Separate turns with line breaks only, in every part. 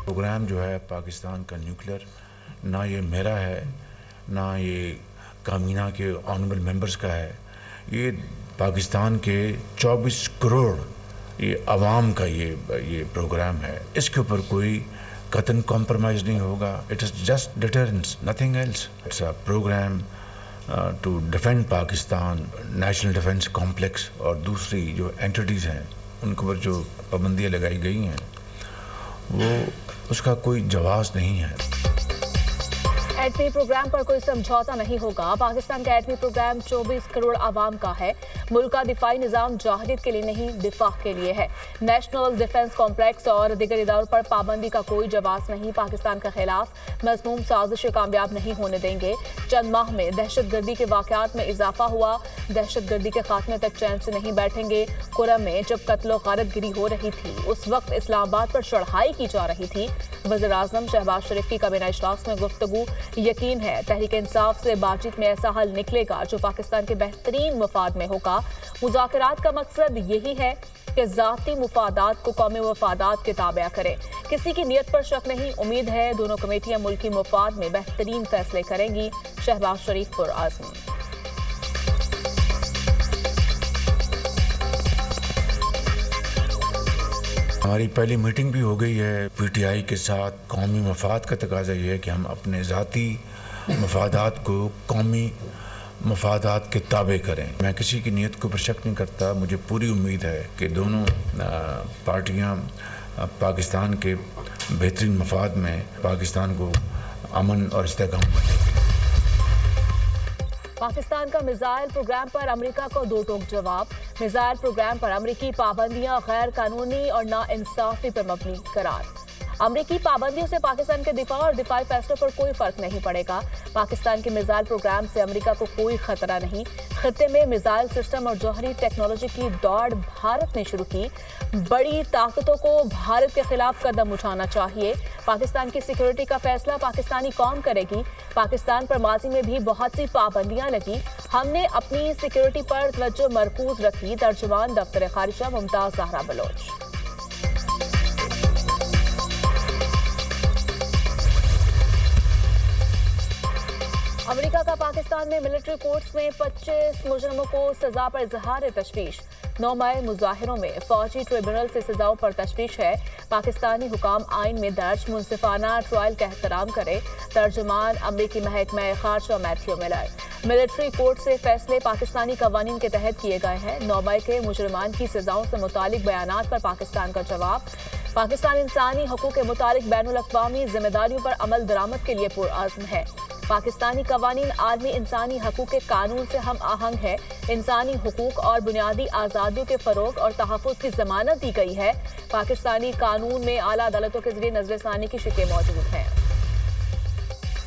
Programme جو ہے پاکستان کا نیوکلیر نہ یہ میرا ہے نہ یہ کابینہ کے آنریبل ممبرز کا ہے، یہ پاکستان کے 24 کروڑ یہ عوام کا یہ پروگرام ہے. اس کے اوپر کوئی قطعاً کمپرومائز نہیں ہوگا. It is just deterrence, nothing else. It's a programme to defend Pakistan, national defence complex اور دوسری جو اینٹیز ہیں ان کے اوپر جو پابندیاں لگائی گئی ہیں وہ اس کا کوئی جواز نہیں ہے.
ایٹمی پروگرام پر کوئی سمجھوتا نہیں ہوگا. پاکستان کا ایٹمی پروگرام 24 کروڑ عوام کا ہے. ملک کا دفاعی نظام جوہریت کے لیے نہیں، دفاع کے لیے ہے. نیشنل ڈیفنس کمپلیکس اور دیگر اداروں پر پابندی کا کوئی جواز نہیں. پاکستان کے خلاف مذموم سازشیں کامیاب نہیں ہونے دیں گے. چند ماہ میں دہشت گردی کے واقعات میں اضافہ ہوا. دہشت گردی کے خاتمے تک چین سے نہیں بیٹھیں گے. قرم میں جب قتل و غارت گری ہو رہی تھی اس وقت اسلام آباد پر چڑھائی کی جا رہی تھی. وزیر اعظم شہباز شریف کی کابینہ اجلاس میں گفتگو. یقین ہے تحریک انصاف سے بات چیت میں ایسا حل نکلے گا جو پاکستان کے بہترین مفاد میں ہوگا. مذاکرات کا مقصد یہی ہے کہ ذاتی مفادات کو قومی مفادات کے تابع کریں. کسی کی نیت پر شک نہیں. امید ہے دونوں کمیٹیاں ملکی مفاد میں بہترین فیصلے کریں گی. شہباز شریف پرعزم.
ہماری پہلی میٹنگ بھی ہو گئی ہے پی ٹی آئی کے ساتھ. قومی مفاد کا تقاضا یہ ہے کہ ہم اپنے ذاتی مفادات کو قومی مفادات کے تابع کریں. میں کسی کی نیت کو پر شک نہیں کرتا. مجھے پوری امید ہے کہ دونوں پارٹیاں پاکستان کے بہترین مفاد میں پاکستان کو امن اور استحکام دیں گی.
پاکستان کا میزائل پروگرام پر امریکہ کو دو ٹوک جواب. میزائل پروگرام پر امریکی پابندیاں غیر قانونی اور ناانصافی پر مبنی قرار. امریکی پابندیوں سے پاکستان کے دفاع اور دفاعی فیصلوں پر کوئی فرق نہیں پڑے گا. پاکستان کے میزائل پروگرام سے امریکہ کو کوئی خطرہ نہیں. خطے میں میزائل سسٹم اور جوہری ٹیکنالوجی کی دوڑ بھارت نے شروع کی. بڑی طاقتوں کو بھارت کے خلاف قدم اٹھانا چاہیے. پاکستان کی سیکیورٹی کا فیصلہ پاکستانی قوم کرے گی. پاکستان پر ماضی میں بھی بہت سی پابندیاں لگی. ہم نے اپنی سیکیورٹی پر توجہ مرکوز رکھی. ترجمان دفتر خارجہ ممتاز زہرا بلوچ. امریکہ کا پاکستان میں ملٹری کورٹس میں 25 مجرموں کو سزا پر اظہار تشویش. 9 مئی مظاہروں میں فوجی ٹریبونل سے سزاؤں پر تشویش ہے. پاکستانی حکام آئین میں درج منصفانہ ٹرائل کا احترام کرے. ترجمان امریکی محکمہ خارجہ میتھیو ملر. ملٹری کورٹ سے فیصلے پاکستانی قوانین کے تحت کیے گئے ہیں. 9 مئی کے مجرمان کی سزاؤں سے متعلق بیانات پر پاکستان کا جواب. پاکستان انسانی حقوق کے متعلق بین الاقوامی ذمہ داریوں پر عمل درآمد کے لیے پرعزم ہے. پاکستانی قوانین عالمی انسانی حقوق کے قانون سے ہم آہنگ ہے. انسانی حقوق اور بنیادی آزادیوں کے فروغ اور تحفظ کی ضمانت دی گئی ہے. پاکستانی قانون میں اعلیٰ عدالتوں کے ذریعے نظر ثانی کی شکیں موجود ہیں.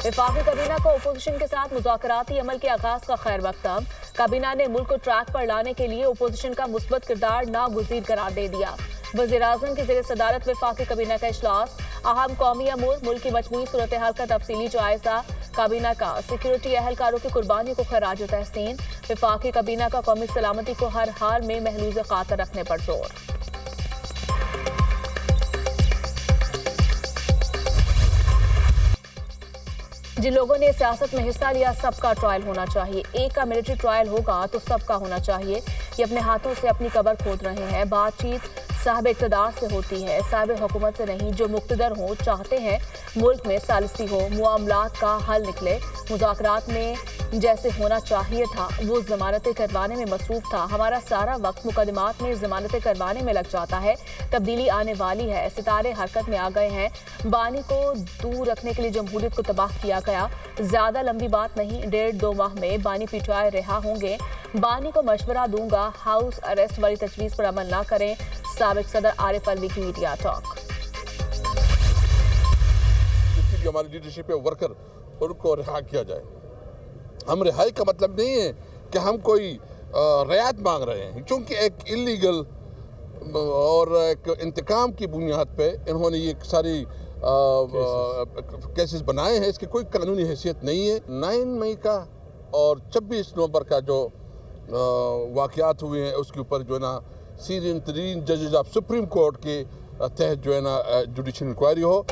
وفاقی کابینہ کو اپوزیشن کے ساتھ مذاکراتی عمل کے آغاز کا خیر مقدم. کابینہ نے ملک کو ٹریک پر لانے کے لیے اپوزیشن کا مثبت کردار ناگزیر قرار دے دیا. وزیر اعظم کی زیر صدارت وفاقی کابینہ کا اجلاس. اہم قومی امور، ملک کی مجموعی صورتحال کا تفصیلی جائزہ. کابینہ کا سیکیورٹی اہلکاروں کی قربانیوں کو خراج تحسین. وفاقی کابینہ کا قومی سلامتی کو ہر حال میں محلوظ خاطر رکھنے پر زور. جن لوگوں نے سیاست میں حصہ لیا سب کا ٹرائل ہونا چاہیے. ایک کا ملٹری ٹرائل ہوگا تو سب کا ہونا چاہیے. یہ اپنے ہاتھوں سے اپنی قبر کھود رہے ہیں. بات چیت صاحب اقتدار سے ہوتی ہے، صاحب حکومت سے نہیں. جو مقتدر ہوں چاہتے ہیں ملک میں ثالثی ہو، معاملات کا حل نکلے. مذاکرات میں جیسے ہونا چاہیے تھا وہ ضمانتیں کروانے میں مصروف تھا. ہمارا سارا وقت مقدمات میں ضمانتیں کروانے میں لگ جاتا ہے. تبدیلی آنے والی ہے. ستارے حرکت میں آ گئے ہیں. بانی کو دور رکھنے کے لیے جمہوریت کو تباہ کیا گیا. زیادہ لمبی بات نہیں، 1.5-2 ماہ میں بانی پی ٹی آئی رہا ہوں گے. بانی کو مشورہ دوں گا ہاؤس اریسٹ والی تجویز پر عمل نہ کریں. سابق صدر عارف الوی کی میڈیا ٹاک.
ہماری لیڈرشپ ورکر ان کو رہا کیا جائے. ہم رہائی کا مطلب نہیں ہے کہ ہم کوئی رعایت مانگ رہے ہیں، چونکہ ایک انلیگل اور ایک انتقام کی بنیاد پہ انہوں نے یہ ساری کیسز بنائے ہیں. اس کی کوئی قانونی حیثیت نہیں ہے. 9 مئی کا اور 26 نومبر کا جو واقعات ہوئے ہیں اس کے اوپر جو ہے نا سینئر ترین ججز آف سپریم کورٹ کے तहत जो है ना जुडिशल इंक्वायरी हो।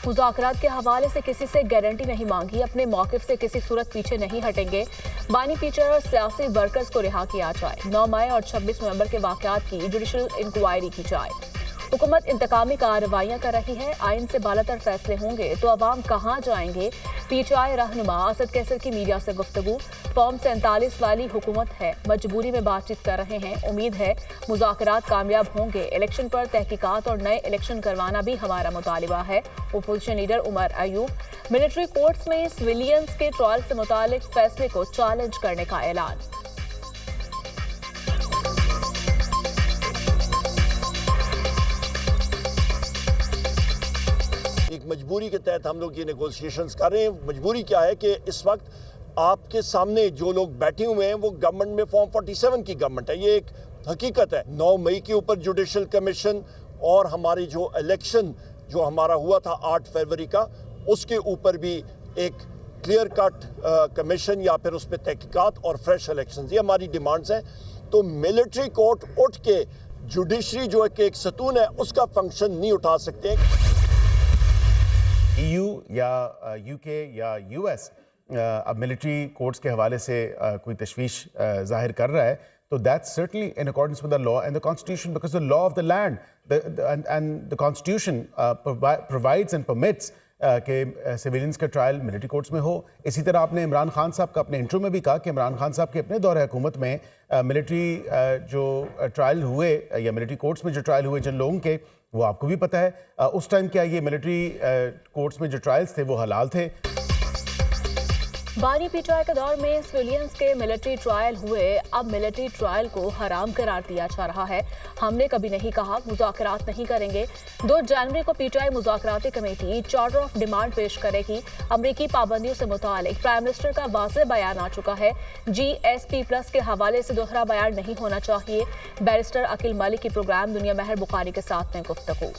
मुज़ाकरात के हवाले से किसी से गारंटी नहीं मांगी, अपने मौक़िफ़ से किसी सूरत पीछे नहीं हटेंगे। बानी पीचर और सियासी वर्कर्स को रिहा किया जाए। 9 मई और 26 नवंबर के वाक़यात की जुडिशल इंक्वायरी की जाए। हुकूमत इंतकामी कार्रवाइयाँ कर रही है, आइन से बालातर फैसले होंगे तो अवाम कहाँ जाएंगे। पीटीआई रहनुमा असद कैसर की मीडिया से गुफ्तगू। फॉर्म 47 वाली हुकूमत है, मजबूरी में बातचीत कर रहे हैं, उम्मीद है मुज़ाकरात कामयाब होंगे। इलेक्शन पर तहकीकात और नए इलेक्शन करवाना भी हमारा मुतालिबा है। Opposition leader Omar Ayub. Military courts में सिविलियंस के ट्रायल से मुतालिक फैसले को चैलेंज करने का ऐलान।
एक मजबूरी के तहत हम लोग ये नेगोशिएशंस कर रहे हैं। मजबूरी क्या है कि इस वक्त आपके सामने जो लोग बैठे हुए हैं वो गवर्नमेंट में फॉर्म 47 की गवर्नमेंट है, ये एक हकीकत है। 9 मई के ऊपर जुडिशल कमीशन और हमारी जो इलेक्शन जो हमारा हुआ था 8 फरवरी का, उसके ऊपर भी एक क्लियर कट कमीशन या फिर उस पर तहकीकात और फ्रेश इलेक्शन, ये हमारी डिमांड्स हैं। तो मिलिट्री कोर्ट उठ के जुडिशरी जो एक सतून है उसका फंक्शन नहीं उठा सकते।
EU या UK या US अब मिलिट्री कोर्ट्स के हवाले से कोई तशवीश जाहिर कर रहा है, तो that's certainly in accordance with the law and the constitution, because the law of the land and the constitution provides and permits कि सिविलियंस का ट्रायल मिलिट्री कोर्ट्स में हो। इसी तरह आपने इमरान खान साहब का अपने इंटरव्यू में भी कहा कि इमरान खान साहब के अपने दौर हुकूमत में मिलिट्री जो ट्रायल हुए या मिलिट्री कोर्ट्स में जो ट्रायल हुए जिन लोगों के, वो आपको भी पता है। उस टाइम क्या ये मिलिट्री कोर्ट्स में जो ट्रायल्स थे वो हलाल थे?
बानी पीटीआई के दौर में सिविलियंस के मिलिट्री ट्रायल हुए, अब मिलिट्री ट्रायल को हराम करार दिया जा रहा है। हमने कभी नहीं कहा मुज़ाकरात नहीं करेंगे। 2 जनवरी को पीटीआई मुज़ाकराती कमेटी चार्टर ऑफ डिमांड पेश करेगी। अमरीकी पाबंदियों से मुतालिक प्राइम मिनिस्टर का वाज़ेह बयान आ चुका है। GSP+ के हवाले से दोहरा बयान नहीं होना चाहिए। बैरिस्टर अकील मलिक की प्रोग्राम दुनिया महर बुखारी के साथ में गुफ्तगू।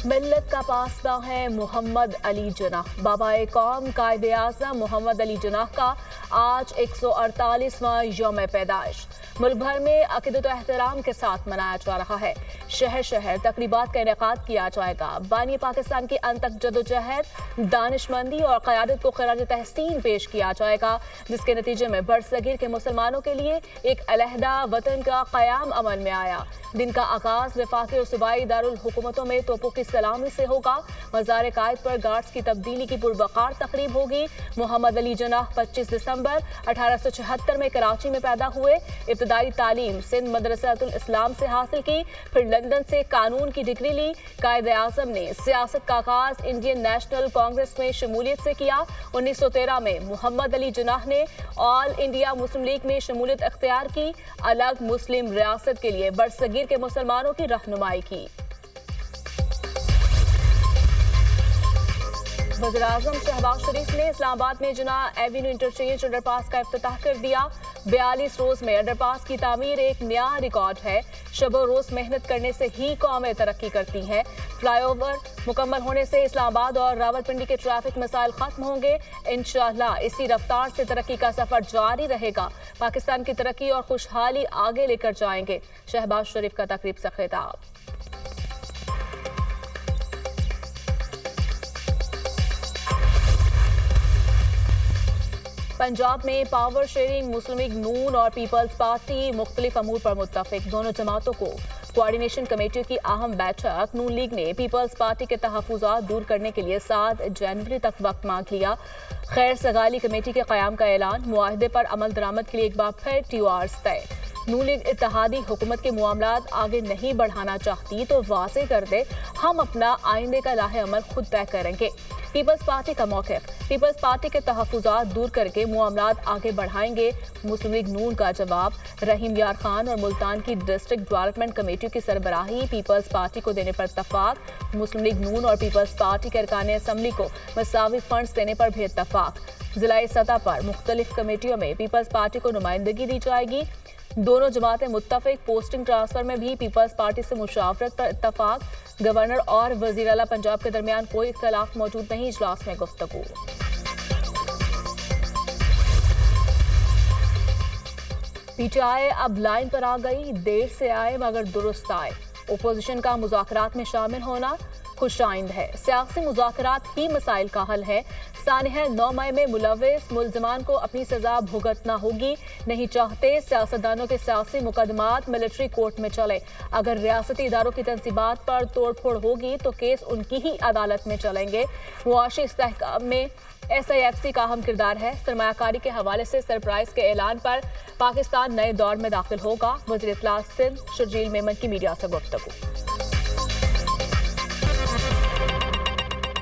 मिल्लत का पासबा है मोहम्मद अली जिन्नाह। बाबाए कौम कायदे आज़म मोहम्मद अली जिन्नाह का आज 148वां यौम पैदाइश मुल्क भर में अक़ीदत और एहतराम के साथ मनाया जा रहा है। शहर शहर तकरीबात का इनेकाद किया जाएगा। बानी पाकिस्तान की अनतक जदोजहद, दानिशमंदी और क़यादत को ख़राज तहसीन पेश किया जाएगा, जिसके नतीजे में बरसगीर के मुसलमानों के लिए एक अलहदा वतन का क़याम अमल में आया। दिन का आगाज़ वफाकी और सूबाई दारुल हुकूमतों में तोपों की सलामी से होगा। मज़ार कायद पर गार्ड्स की तब्दीली की पुरवकार तकरीब होगी। मोहम्मद अली जिन्नाह 25 दिसंबर 1876 में कराची में पैदा हुए। इब्तदाई तालीम सिंध मदरसातुल इस्लाम से हासिल की, फिर लंदन से कानून की डिग्री ली। कायदे आज़म ने सियासत का आगाज़ इंडियन नेशनल कांग्रेस में शमूलियत से किया। 1913 में मोहम्मद अली जिन्नाह ने ऑल इंडिया मुस्लिम लीग में शमूलियत अख्तियार की। अलग मुस्लिम रियासत के लिए बरसगीर के मुसलमानों की रहनुमाई की। वज़ीर-ए-आज़म शहबाज शरीफ ने इस्लामाबाद में जिन्नाह एवेन्यू इंटरचेंज अंडरपास का इफ्तिताह कर दिया। 42 रोज में अंडरपास की तामीर एक नया रिकॉर्ड है। शबो रोज मेहनत करने से ही कौमें तरक्की करती हैं। फ्लाईओवर मुकम्मल होने से इस्लामाबाद और रावलपिंडी के ट्रैफिक मसाइल खत्म होंगे। इंशाअल्लाह इसी रफ्तार से तरक्की का सफर जारी रहेगा। पाकिस्तान की तरक्की और खुशहाली आगे लेकर जाएंगे। शहबाज शरीफ का तकरीब से खिताब। पंजाब में पावर शेयरिंग मुस्लिम लीग नून और पीपल्स पार्टी मुख्तलिफ अमूर पर मुत्तफिक। दोनों जमातों को कोऑर्डिनेशन कमेटी की अहम बैठक। नून लीग ने पीपल्स पार्टी के तहफ़्फ़ुज़ात दूर करने के लिए 7 जनवरी तक वक्त मांग लिया। खैर सगाली कमेटी के क़याम का ऐलान। मुआहदे पर अमल दरामद के लिए एक बार फिर TORs तय। नून लीग इत्तेहादी हुकूमत के मामलात आगे नहीं बढ़ाना चाहती तो वाज़ेह कर दे, हम अपना आइंदे का लाहे अमल खुद तय करेंगे। पीपल्स पार्टी का मौक़िफ़, पीपल्स पार्टी के तहफ़्फ़ुज़ात दूर करके मामलात आगे बढ़ाएंगे। मुस्लिम लीग नून का जवाब। रहीम यार खान और मुल्तान की डिस्ट्रिक्ट डेवलपमेंट कमेटियों की सरबराही पीपल्स पार्टी को देने पर इत्तफ़ाक़। मुस्लिम लीग नून और पीपल्स पार्टी के अरकान असम्बली को मसावी फंड्स देने पर भी इत्तफ़ाक़। ज़िलाई सतह पर मुख्तलिफ कमेटियों में पीपल्स पार्टी को नुमाइंदगी दी जाएगी। दोनों जमातें मुत्तफिक। पोस्टिंग ट्रांसफर में भी पीपल्स पार्टी से मुशावरत पर इत्तफाक। गवर्नर और वज़ीर आला पंजाब के दरमियान कोई इख्तलाफ मौजूद नहीं। इजलास में गुफ्तगू। PTI अब लाइन पर आ गई, देर से आए मगर दुरुस्त आए। ओपोजिशन का मुज़ाकरात में शामिल होना खुशाइंद है। सियासी मुज़ाकरात ही मसाइल का हल है। सानिया 9 मई में मुलव्विस मुल्ज़िमान को अपनी सज़ा भुगतना होगी। नहीं चाहते सियासतदानों के सियासी मुकदमात मिलिट्री कोर्ट में चले। अगर रियासती इदारों की तंसीबात पर तोड़फोड़ होगी तो केस उनकी ही अदालत में चलेंगे। मुआशी इस्तेहकाम में SIFC का अहम किरदार है। सरमायाकारी के हवाले से सरप्राइज के ऐलान पर पाकिस्तान नए दौर में दाखिल होगा। वज़ीर इत्तलात सिंध शर्जील मेमन की मीडिया से गुफ्तगू।